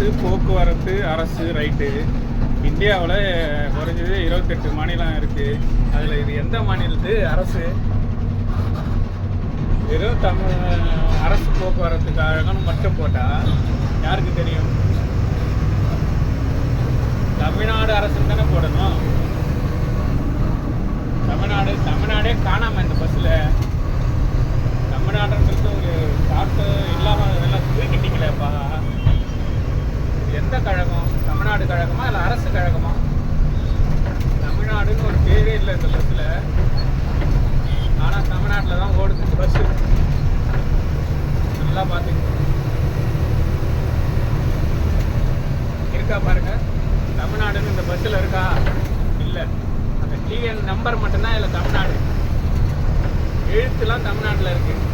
அரசு போக்குவரத்து அரசு ரைட்டு. இந்தியாவில் குறைஞ்சது 28 மாநிலம் இருக்குது. அதில் இது எந்த மாநிலத்து அரசு? வெறும் அரசு போக்குவரத்து கழகம்னு மட்டும் போட்டால் யாருக்கு தெரியும்? தமிழ்நாடு அரசுன்னு தானே போடணும். தமிழ்நாடே காணாமல் இந்த பஸ்ஸில். தமிழ்நாடுன்றது ஒரு காட்டு இல்லாமல் இதெல்லாம் தூக்கிட்டீங்களேப்பா. எந்த கழகம்? தமிழ்நாடு கழகமா இல்லை அரசு கழகமா? தமிழ்நாடுன்னு ஒரு பேரே இல்லை இந்த பஸ்ஸில். ஆனால் தமிழ்நாட்டில் தான் ஓடுது பஸ்ஸு. நல்லா பார்த்துக்கணும். இருக்கா பாருங்க, தமிழ்நாடுன்னு இந்த பஸ்ஸில் இருக்கா? இல்லை. அந்த டிஎன் நம்பர் மட்டும்தான் இதில் தமிழ்நாடு. எழுத்துலாம் தமிழ்நாட்டில் இருக்குது.